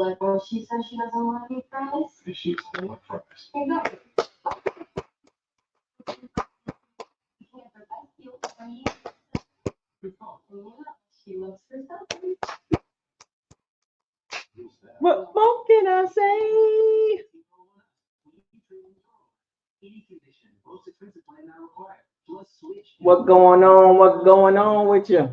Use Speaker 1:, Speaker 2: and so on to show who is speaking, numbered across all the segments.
Speaker 1: like, well, she says she doesn't want to eat fries.
Speaker 2: And she still like fries.
Speaker 1: Exactly. She loves herself.
Speaker 3: What more can I say? What going on? What's going on with you?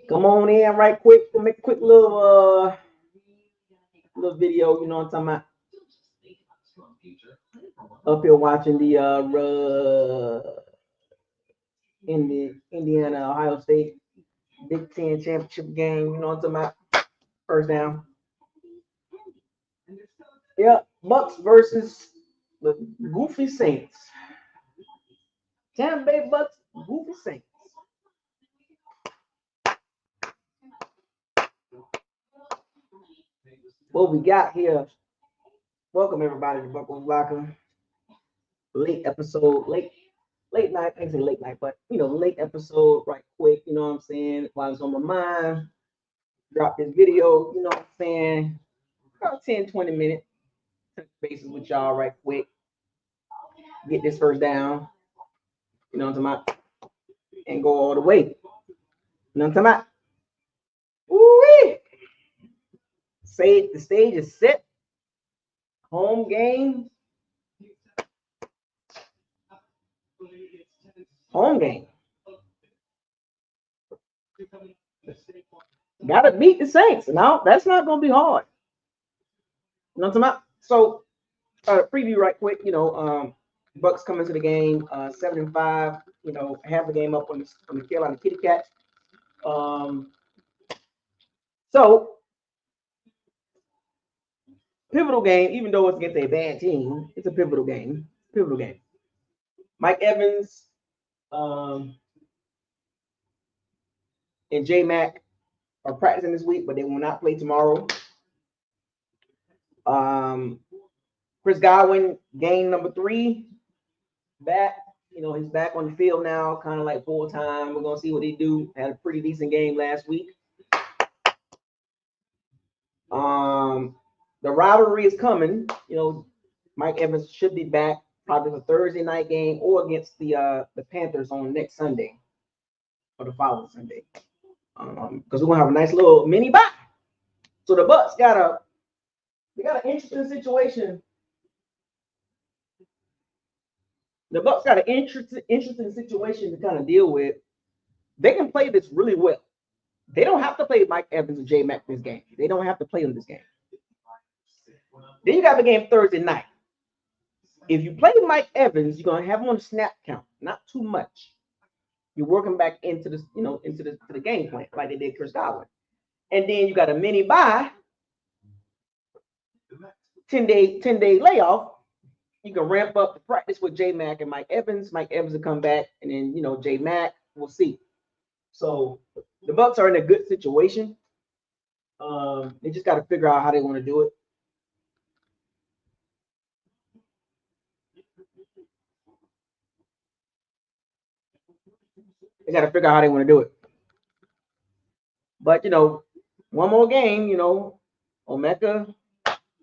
Speaker 3: Come on in right quick. We'll make a quick little video, you know what I'm talking about. Up here watching the in the Indiana Ohio State Big Ten championship game, you know what I'm talking about. First down. Yeah, Bucs versus the Goofy Saints. Tampa Bay Bucs, Goofy Saints. What we got here? Welcome everybody to Buckles Locker. Late episode, late night. I can't say late night, but late episode, right quick. You know what I'm saying? While it's on my mind, drop this video. You know what I'm saying? About 10-20 minutes. Touch bases with y'all right quick. Get this first down. You know what I'm talking about? And go all the way. You know what I'm talking about? Woo-wee! Say the stage is set. Home game. Home game. Gotta beat the Saints. No, that's not gonna be hard. You know what I'm talking about? So preview right quick, Bucs come into the game 7-5, have the game up on the Carolina Kitty Cats. So pivotal game, even though it's against a bad team, it's a pivotal game. Mike Evans and J Mac are practicing this week, but they will not play tomorrow. Chris Godwin, game number 3, back. He's back on the field now, kind of like full time. We're gonna see what he do. Had a pretty decent game last week. The rivalry is coming. Mike Evans should be back probably the Thursday night game or against the Panthers on next Sunday or the following Sunday. Because we're gonna have a nice little mini bye. So the Bucs got an interesting situation. The Bucs got an interesting situation to kind of deal with. They can play this really well. They don't have to play Mike Evans and J Mac this game. They don't have to play them this game. Then you got the game Thursday night. If you play Mike Evans, you're gonna have him on the snap count, not too much. You're working back into the game plan like they did Chris Godwin. And then you got a mini bye, 10-day layoff. You can ramp up the practice with J Mac and Mike Evans. Mike Evans will come back, and then J Mac, we'll see. So the Bucs are in a good situation. They just got to figure out how they want to do it. They got to figure out how they want to do it. But one more game. Omeka,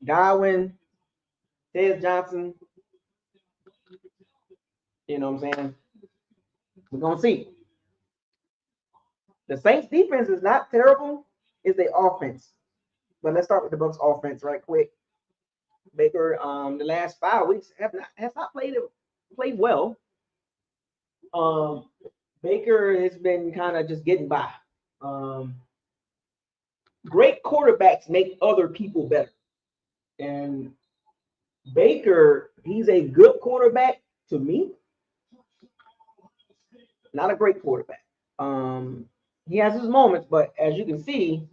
Speaker 3: Godwin, Ted Johnson. You know what I'm saying? We're gonna see. The Saints defense is not terrible. It's their offense. But let's start with the Bucs offense right quick. Baker, the last 5 weeks has not played well. Baker has been kind of just getting by. Great quarterbacks make other people better. And Baker, he's a good quarterback to me. Not a great quarterback. He has his moments, but as you can see,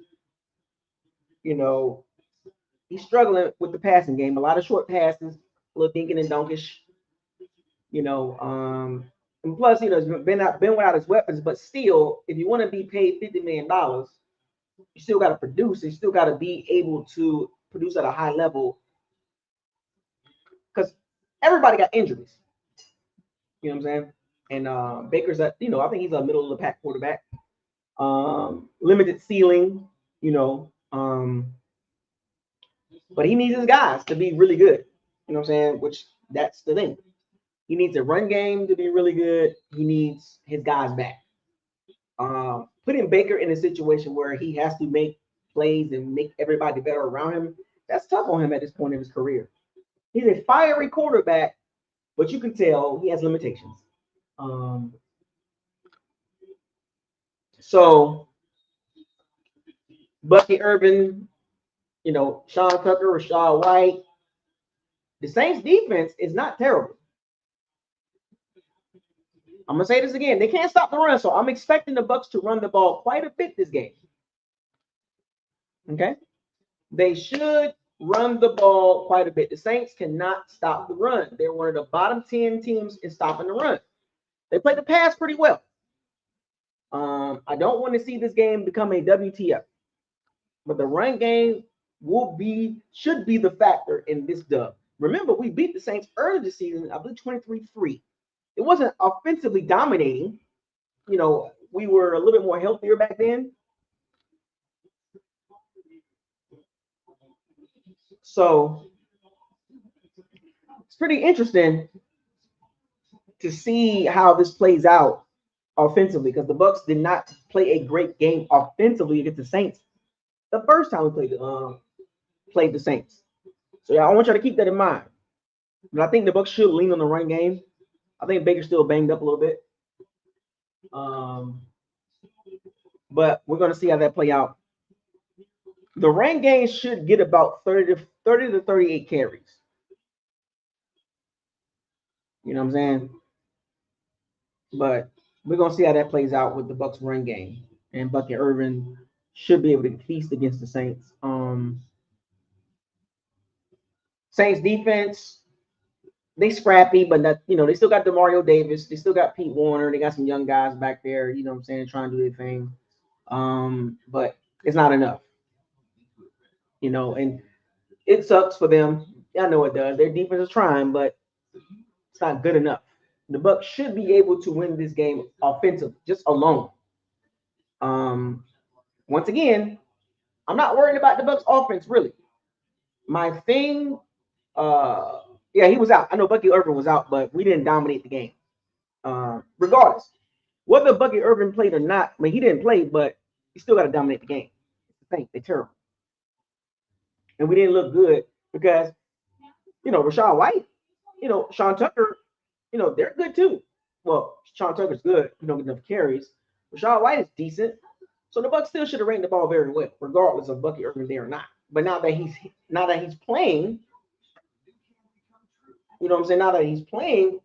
Speaker 3: he's struggling with the passing game. A lot of short passes, a little dinking and donkish. And plus, he's been without his weapons. But still, if you want to be paid $50 million, you still got to produce. You still got to be able to produce at a high level. Because everybody got injuries. You know what I'm saying? And Baker's I think he's a middle of the pack quarterback. Limited ceiling, but he needs his guys to be really good. You know what I'm saying? Which that's the thing. He needs a run game to be really good. He needs his guys back. Putting Baker in a situation where he has to make plays and make everybody better around him, that's tough on him at this point in his career. He's a fiery quarterback, but you can tell he has limitations. So Bucky Urban, Sean Tucker, Rashad White, the Saints defense is not terrible. I'm gonna say this again. They can't stop the run, so I'm expecting the Bucs to run the ball quite a bit this game. Okay? They should run the ball quite a bit. The Saints cannot stop the run. They're one of the bottom 10 teams in stopping the run. They play the pass pretty well. I don't want to see this game become a WTF, but the run game should be the factor in this dub. Remember, we beat the Saints early this season, I believe 23-3. It wasn't offensively dominating. We were a little bit more healthier back then. So it's pretty interesting to see how this plays out offensively, because the Bucs did not play a great game offensively against the Saints the first time we played the Saints. So yeah, I want you to keep that in mind. But I think the Bucs should lean on the run game. I think Baker's still banged up a little bit. But we're going to see how that play out. The run game should get about 30 to 38 carries. You know what I'm saying? But we're going to see how that plays out with the Bucs run game. And Bucky Urban should be able to feast against the Saints. Saints defense, they scrappy, but they still got DeMario Davis. They still got Pete Warner. They got some young guys back there, you know what I'm saying, trying to do their thing. But it's not enough. And it sucks for them. I know it does. Their defense is trying, but it's not good enough. The Bucs should be able to win this game offensively, just alone. Once again, I'm not worried about the Bucs offense, really. My thing, yeah, he was out. I know Bucky Urban was out, but we didn't dominate the game. Regardless, whether Bucky Urban played or not, I mean, he didn't play, but he still got to dominate the game. They're terrible. And we didn't look good because, Rashad White, Sean Tucker, they're good too. Well, Sean Tucker's good. We don't get enough carries. Rashad White is decent. So the Bucs still should have ran the ball very well, regardless of Bucky Urban there or not. But now that he's playing, you know what I'm saying? Now that he's playing,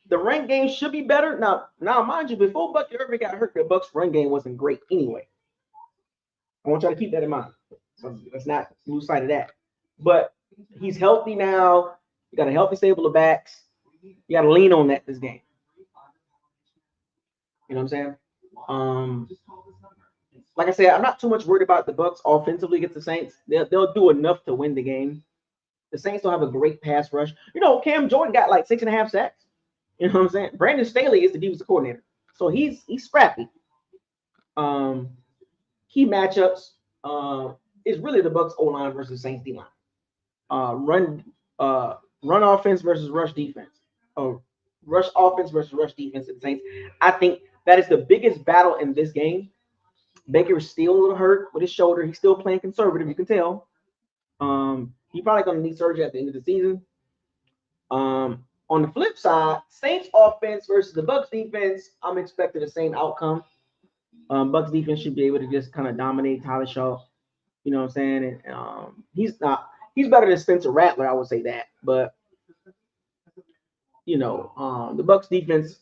Speaker 3: the run game should be better. Now, mind you, before Bucky Urban got hurt, the Bucs run game wasn't great anyway. I want y'all to keep that in mind. So let's not lose sight of that. But he's healthy now. You got a healthy stable of backs. You got to lean on that this game. You know what I'm saying? Like I said, I'm not too much worried about the Bucs offensively against the Saints. They'll do enough to win the game. The Saints don't have a great pass rush. Cam Jordan got like 6.5 sacks. You know what I'm saying? Brandon Staley is the defensive coordinator, so he's scrappy. Key matchups is really the Bucs O line versus Saints D line. Run offense versus rush defense. Rush offense versus rush defense at the Saints. I think that is the biggest battle in this game. Baker is still a little hurt with his shoulder. He's still playing conservative, you can tell. He's probably going to need surgery at the end of the season. On the flip side, Saints offense versus the Bucs defense, I'm expecting the same outcome. Bucs defense should be able to just kind of dominate Tyler Shaw. You know what I'm saying? And he's better than Spencer Rattler, I would say that. But the Bucs defense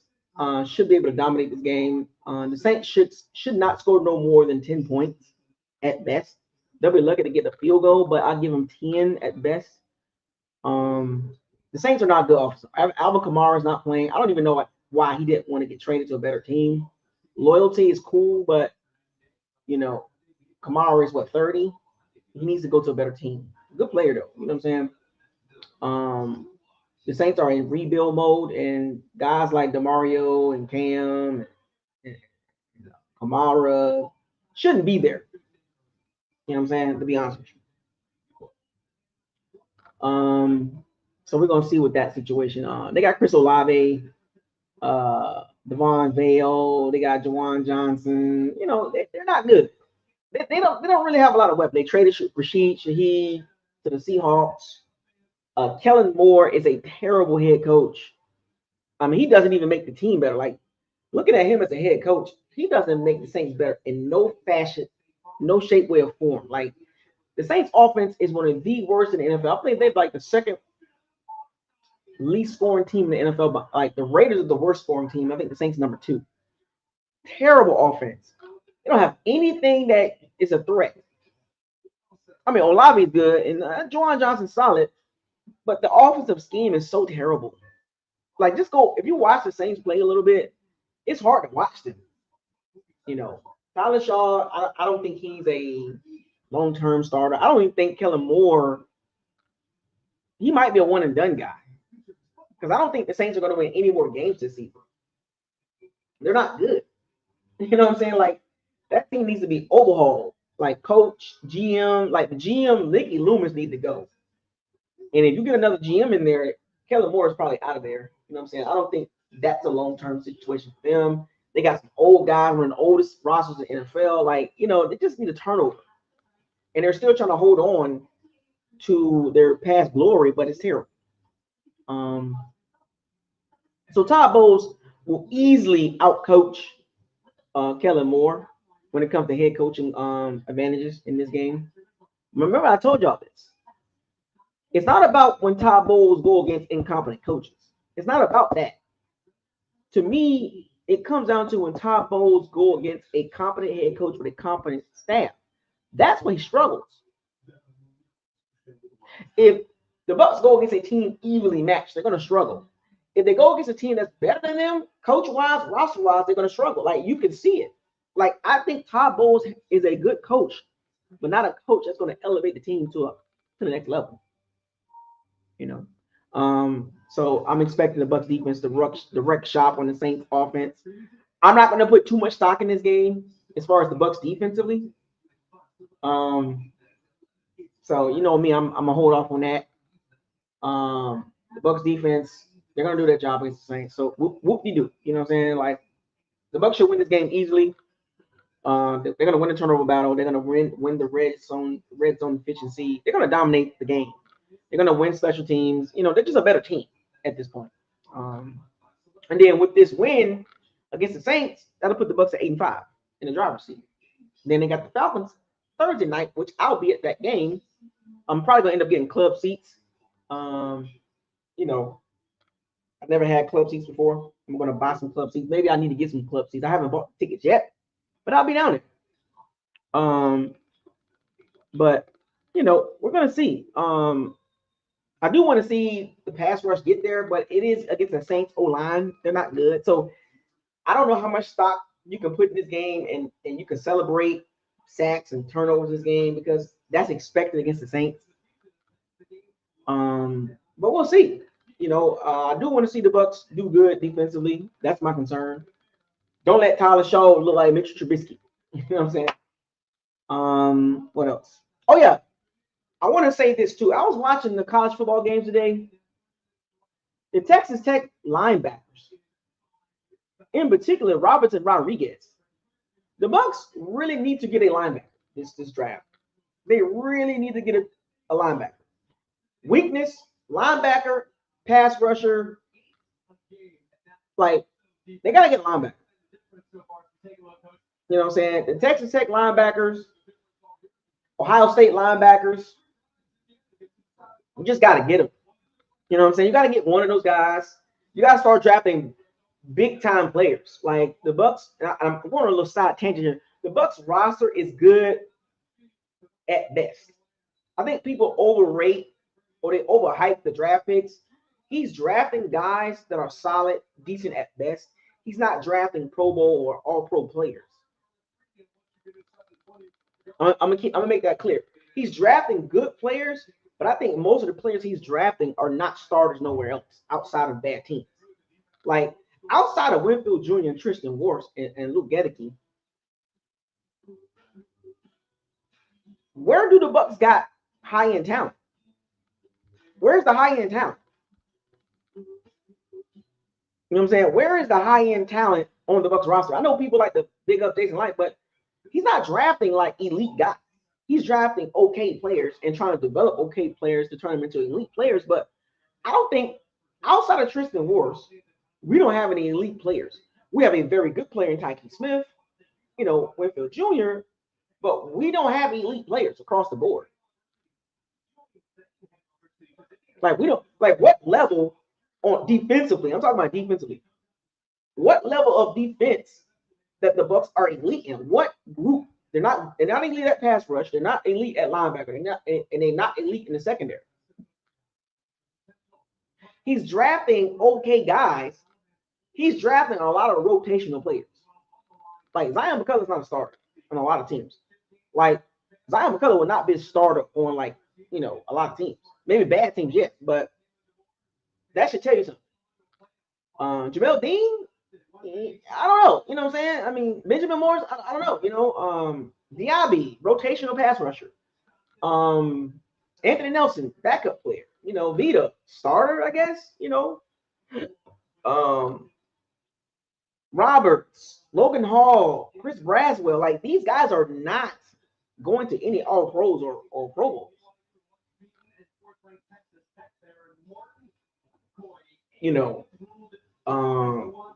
Speaker 3: should be able to dominate this game. The Saints should not score no more than 10 points at best. They'll be lucky to get the field goal, but I'll give them 10 at best. The Saints are not good offensive. Alvin Kamara is not playing. I don't even know why he didn't want to get traded to a better team. Loyalty is cool, but Kamara is 30. He needs to go to a better team. Good player though. You know what I'm saying? The Saints are in rebuild mode, and guys like Demario and Cam and Kamara shouldn't be there. You know what I'm saying? To be honest with you. So we're gonna see what that situation. They got Chris Olave, Devon Vale, they got Jawan Johnson. You know, they're not good. They don't really have a lot of weapons. They traded Rashid Shaheed to the Seahawks. Kellen Moore is a terrible head coach. I mean, he doesn't even make the team better. Like, looking at him as a head coach, he doesn't make the Saints better in no fashion, no shape, way, or form. Like, the Saints offense is one of the worst in the NFL. I think they're like the second least scoring team in the NFL, but like the Raiders are the worst scoring team. I think the Saints number 2. Terrible offense. They don't have anything that is a threat. I mean, Olave is good and Juwan Johnson's solid, but the offensive scheme is so terrible. Like, just go, if you watch the Saints play a little bit, it's hard to watch them. You know, Tyler Shaw, I don't think he's a long-term starter. I don't even think Kellen Moore, he might be a one and done guy. Because I don't think the Saints are going to win any more games this season. They're not good. You know what I'm saying? Like, that team needs to be overhauled. Like, coach, GM, like the GM, Mickey Loomis need to go. And if you get another GM in there, Kellen Moore is probably out of there. You know what I'm saying? I don't think that's a long-term situation for them. They got some old guys, one of the oldest rosters in the NFL. Like, you know, they just need a turnover. And they're still trying to hold on to their past glory, but it's terrible. So Todd Bowles will easily outcoach Kellen Moore when it comes to head coaching advantages in this game. Remember, I told y'all this. It's not about when Todd Bowles go against incompetent coaches. It's not about that. To me, it comes down to when Todd Bowles go against a competent head coach with a competent staff. That's when he struggles. If the Bucs go against a team evenly matched, they're going to struggle. If they go against a team that's better than them, coach-wise, roster-wise, they're going to struggle. Like, you can see it. Like, I think Todd Bowles is a good coach, but not a coach that's going to elevate the team to the next level. You know, so I'm expecting the Bucs defense to wreck shop on the Saints offense. I'm not going to put too much stock in this game as far as the Bucs defensively. So you know me, I'm gonna hold off on that. The Bucs defense, they're gonna do their job against the Saints. So whoop-de-doo. You know what I'm saying? Like, the Bucs should win this game easily. They're gonna win the turnover battle. They're gonna win the red zone efficiency. They're gonna dominate the game. They're gonna win special teams. You know, they're just a better team at this point. And then with this win against the Saints, that'll put the Bucs at 8-5 in the driver's seat. Then they got the Falcons Thursday night, which I'll be at that game. I'm probably gonna end up getting club seats. You know, I've never had club seats before. I'm gonna buy some club seats. Maybe I need to get some club seats. I haven't bought tickets yet, but I'll be down there. But you know, we're gonna see. I do want to see the pass rush get there, but it is against the Saints O-line. They're not good. So I don't know how much stock you can put in this game and you can celebrate sacks and turnovers this game because that's expected against the Saints. But we'll see. You know, I do want to see the Bucs do good defensively. That's my concern. Don't let Tyler Shaw look like Mitch Trubisky. You know what I'm saying? What else? Oh yeah, I want to say this too. I was watching the college football games today. The Texas Tech linebackers, in particular, Robertson Rodriguez. The Bucs really need to get a linebacker this draft. They really need to get a linebacker. Weakness, linebacker, pass rusher. Like, they got to get a linebacker. You know what I'm saying? The Texas Tech linebackers, Ohio State linebackers, you just got to get them. You know what I'm saying? You got to get one of those guys. You got to start drafting big-time players. Like, the Bucs, I'm going on a little side tangent here. The Bucs roster is good at best. I think people overrate or they overhype the draft picks. He's drafting guys that are solid, decent at best. He's not drafting Pro Bowl or All-Pro players. I'm gonna make that clear. He's drafting good players, But I think most of the players he's drafting are not starters nowhere else outside of bad teams. Like outside of Winfield Jr. and Tristan Wirfs and Luke Gedeke, where do the Bucs got high-end talent? Where's the high-end talent? You know what I'm saying? Where is the high-end talent on the Bucs roster? I know people like to big up Jason Light, but he's not drafting like elite guys. He's drafting okay players and trying to develop okay players to turn them into elite players. But I don't think outside of Tristan Wirfs, we don't have any elite players. We have a very good player in Tyke Smith, Winfield Jr., but we don't have elite players across the board. Like we don't what level on defensively? I'm talking about defensively. What level of defense that the Bucs are elite in? What group? They're not elite at pass rush. They're not elite at linebacker. They're not elite in the secondary. He's drafting okay guys. He's drafting a lot of rotational players. Like Zion McCullough's not a starter on a lot of teams. Like Zion McCullough would not be a starter on a lot of teams. Maybe bad teams yet, but that should tell you something. Jamel Dean, I don't know. You know what I'm saying? I mean, Benjamin Morris, I don't know. Diaby, rotational pass rusher. Anthony Nelson, backup player. Vita, starter, I guess. Roberts, Logan Hall, Chris Braswell. Like these guys are not going to any All Pros or Pro Bowls.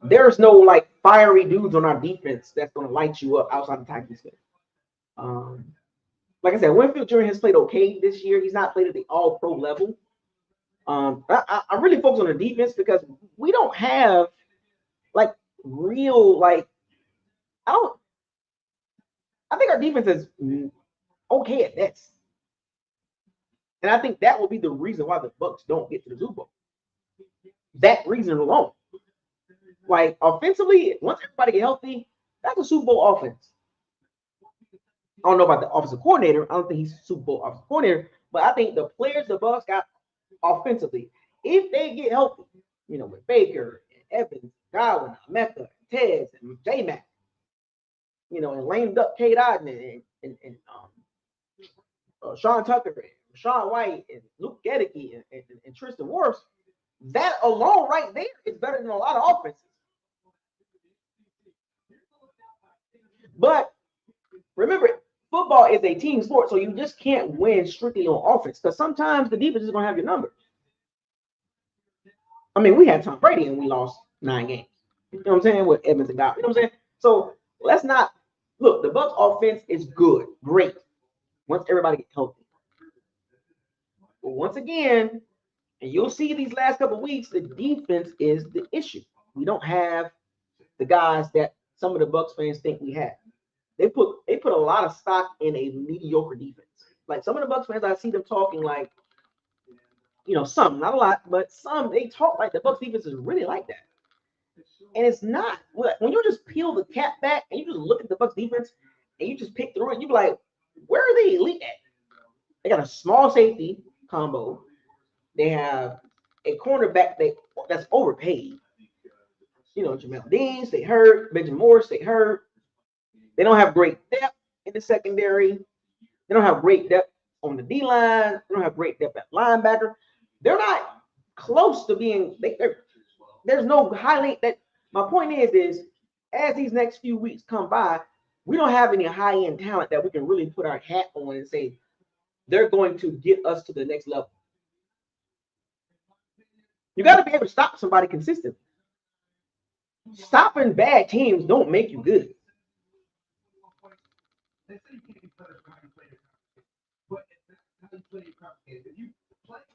Speaker 3: There's no fiery dudes on our defense that's going to light you up outside of Tyke Smith. Like I said, Winfield Jr. has played okay this year. He's not played at the All Pro level. I really focus on the defense because we don't have real I think our defense is okay at best. And I think that will be the reason why the Bucs don't get to the Super Bowl. That reason alone. Offensively, once everybody get healthy, that's a Super Bowl offense. I don't know about the offensive coordinator. I don't think he's a Super Bowl offensive coordinator, but I think the players the Bucs got offensively, if they get healthy, with Baker and Evans, Godwin, Mecca, Tez, and J-Mac, and lamed up Cade Otton and Sean Tucker, and Sean White, and Luke Gedeke, and Tristan Wirfs, that alone right there is better than a lot of offenses. But remember, football is a team sport, so you just can't win strictly on offense because sometimes the defense is going to have your number. I mean, we had Tom Brady and we lost 9 games. You know what I'm saying? With Evans and Godwin. You know what I'm saying? So let's not look. The Bucs offense is good, great. Once everybody gets healthy. But once again, and you'll see these last couple of weeks, the defense is the issue. We don't have the guys that some of the Bucs fans think we have. They put a lot of stock in a mediocre defense. Like some of the Bucs fans, I see them talking some, not a lot, but some, they talk like the Bucs defense is really like that. And it's not. When you just peel the cap back and you just look at the Bucs defense and you just pick through it, you be like, where are they elite at? They got a small safety combo. They have a cornerback that's overpaid. Jamel Dean, stay hurt. Benjamin Morris, stay hurt. They don't have great depth in the secondary. They don't have great depth on the D-line. They don't have great depth at linebacker. They're not close to being there's no highlight that my point is as these next few weeks come by, we don't have any high-end talent that we can really put our hat on and say they're going to get us to the next level. You got to be able to stop somebody consistently. Stopping bad teams don't make you good.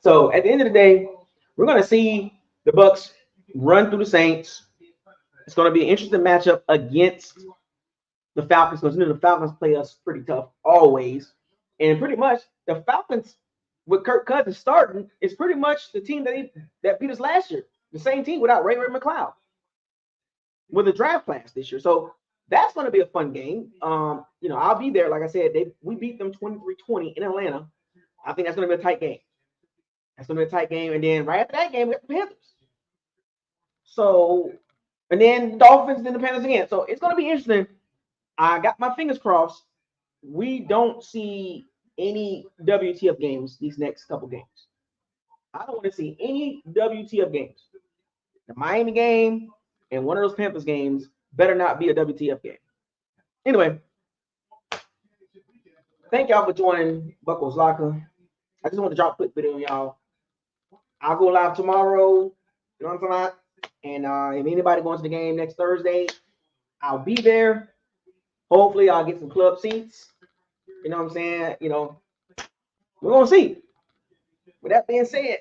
Speaker 3: So at the end of the day, we're going to see the Bucs run through the Saints. It's going to be an interesting matchup against the Falcons because the Falcons play us pretty tough always. And pretty much the Falcons with Kirk Cousins starting is pretty much the team that beat us last year. The same team without Ray McCloud with a draft class this year. So that's going to be a fun game. I'll be there. Like I said, we beat them 23-20 in Atlanta. I think that's going to be a tight game. That's gonna be a tight game. And then right after that game, we got the Panthers. So, and then the Dolphins, then the Panthers again. So it's gonna be interesting. I got my fingers crossed. We don't see any WTF games these next couple games. I don't want to see any WTF games. The Miami game and one of those Panthers games better not be a WTF game. Anyway, thank y'all for joining Buckles Locker. I just want to drop a quick video on y'all. I'll go live tomorrow. You know what I'm talking about? And if anybody going to the game next Thursday, I'll be there. Hopefully, I'll get some club seats. You know what I'm saying? You know, we're going to see. With that being said,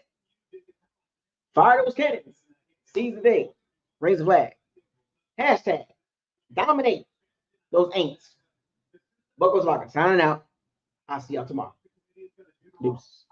Speaker 3: fire those cannons. Seize the day. Raise the flag. Hashtag dominate those ain'ts. Buckles Locker signing out. I'll see y'all tomorrow. Deuce.